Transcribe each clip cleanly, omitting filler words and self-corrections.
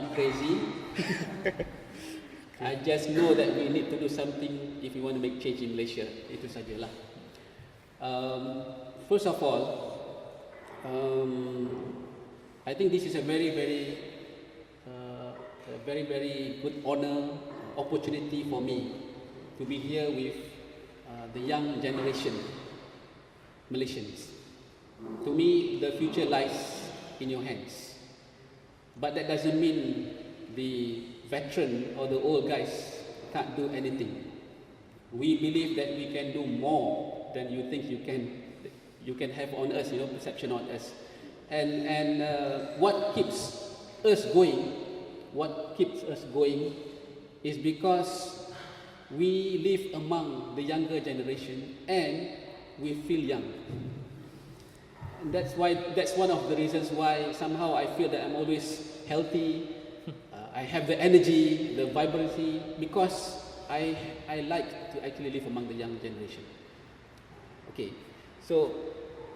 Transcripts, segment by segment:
not crazy. I just know that we need to do something if we want to make change in Malaysia. Itu sajalah. First of all, I think this is a very good honor, opportunity for me to be here with the young generation Malaysians. To me, the future lies in your hands. But that doesn't mean the veteran or the old guys can't do anything. We believe that we can do more than you think you can have on us, perception on us. And what keeps us going is because we live among the younger generation and we feel young. And that's one of the reasons why somehow I feel that I'm always healthy. I have the energy, the vibrancy, because I like to actually live among the young generation. Okay, so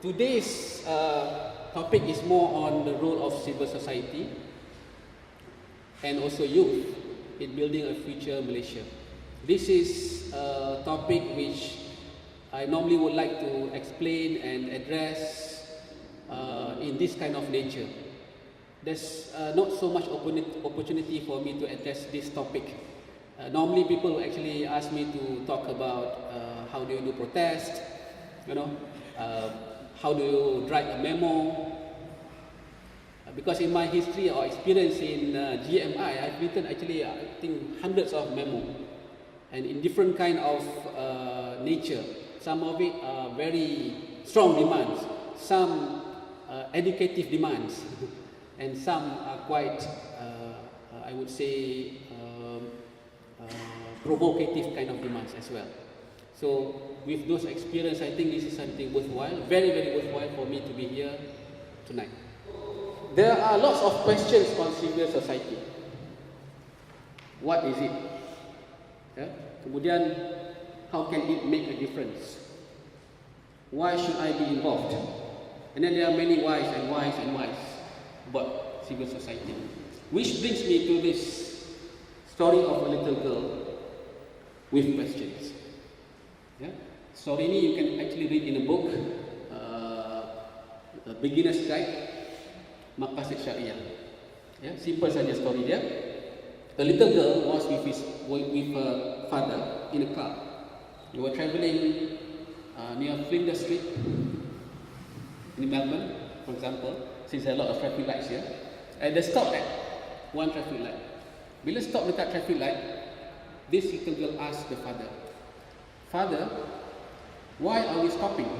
today's topic is more on the role of civil society and also youth in building a future Malaysia. This is a topic which I normally would like to explain and address in this kind of nature. There's not so much opportunity for me to address this topic. Normally people will actually ask me to talk about how do you do protest, how do you write a memo. Because in my history or experience in GMI, I've written actually I think hundreds of memo, and in different kind of nature. Some of it are very strong demands, some educative demands, and some are quite, I would say, provocative kind of demands as well. So with those experience, I think this is something worthwhile, very worthwhile for me to be here tonight. There are lots of questions on civil society. What is it? Kemudian, how can it make a difference? Why should I be involved? And then there are many whys and whys and whys about civil society. Which brings me to this story of a little girl with questions. Story ini you can actually read in a book, a beginner's guide, Maqasid Syariah. Simple saja story dia. A little girl was with her father in a car. They were travelling near Flinders Street in Melbourne, for example, since there are a lot of traffic lights here. And they stopped at one traffic light. Bila stop dekat traffic light, this little girl asked the father, "Father, why are we stopping?"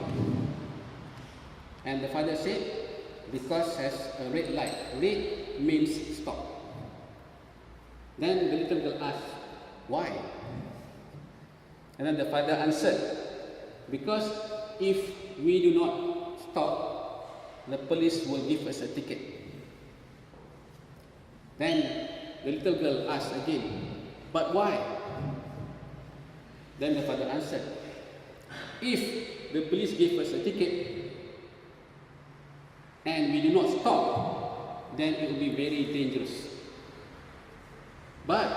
And the father said, "Because there's a red light. Red means stop." Then the little girl asked, "Why?" And then the father answered, "Because if we do not stop, the police will give us a ticket." Then the little girl asked again, "But why?" Then the father answered, "If the police give us a ticket and we do not stop, then it will be very dangerous." But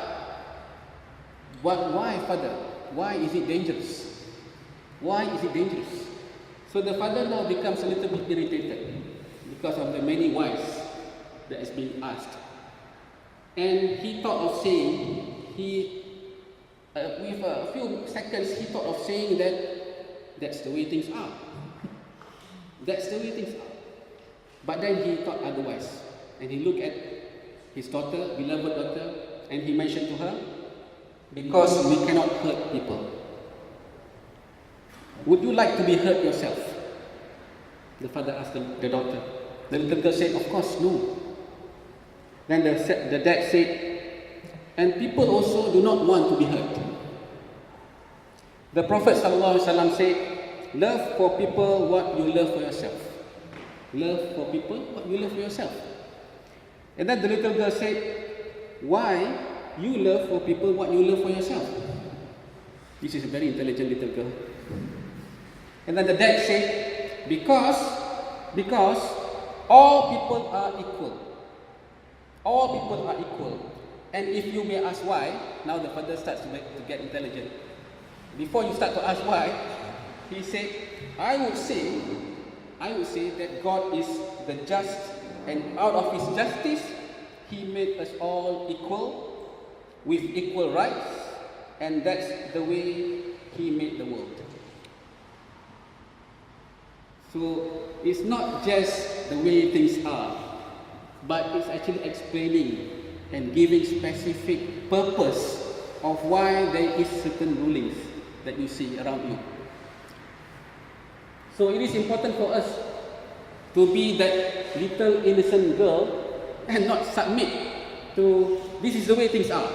why, father? Why is it dangerous? Why is it dangerous? So the father now becomes a little bit irritated because of the many whys that is being asked. And he thought of saying, with a few seconds, he thought of saying that that's the way things are. That's the way things are. But then he thought otherwise. And he looked at his daughter, beloved daughter, and he mentioned to her, "Because we cannot hurt people. Would you like to be hurt yourself?" The father asked the daughter. The little girl said, "Of course, no." Then the dad said, "And people also do not want to be hurt." The Prophet ﷺ said, "Love for people what you love for yourself." Love for people what you love for yourself. And then the little girl said, "Why you love for people what you love for yourself?" This is a very intelligent little girl. And then the dad said, because all people are equal. All people are equal. And if you may ask why, now the father starts to get intelligent. Before you start to ask why, he said, I would say that God is the just, and out of his justice, he made us all equal, with equal rights, and that's the way he made the world. So it's not just the way things are, but it's actually explaining and giving specific purpose of why there is certain rulings that you see around you. So it is important for us to be that little innocent girl and not submit to this is the way things are.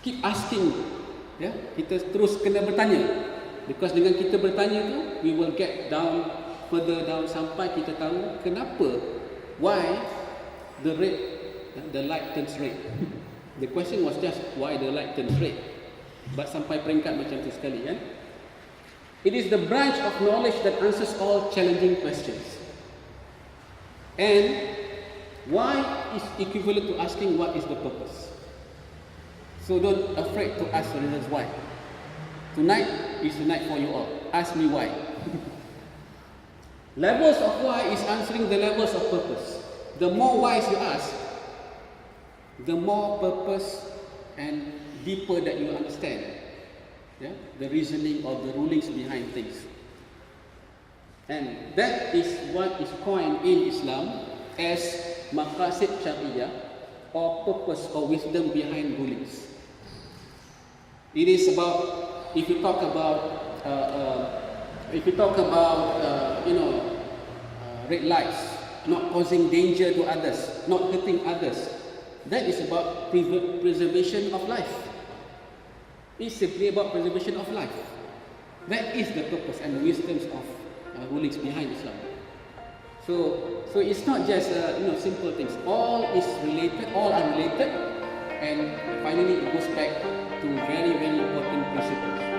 Keep asking, ya, kita terus kena bertanya. Because dengan kita bertanya tu, we will get down, further down sampai kita tahu kenapa, why the light turns red. The question was just why the light turns red. But sampai peringkat macam tu sekali, kan? It is the branch of knowledge that answers all challenging questions. And why is equivalent to asking what is the purpose. So don't afraid to ask the reasons why. Tonight is the night for you all. Ask me why. Levels of why is answering the levels of purpose. The more whys you ask, the more purpose and deeper that you understand, yeah, the reasoning or the rulings behind things. And that is what is coined in Islam as Maqasid Syariah, or purpose or wisdom behind rulings. It is about, if you talk about red lights, not causing danger to others, not hurting others, that is about preservation of life. It's simply about preservation of life. That is the purpose and the wisdoms of rulings behind Islam. So it's not just simple things. All is related, all are related, and finally it goes back to very, very important principles.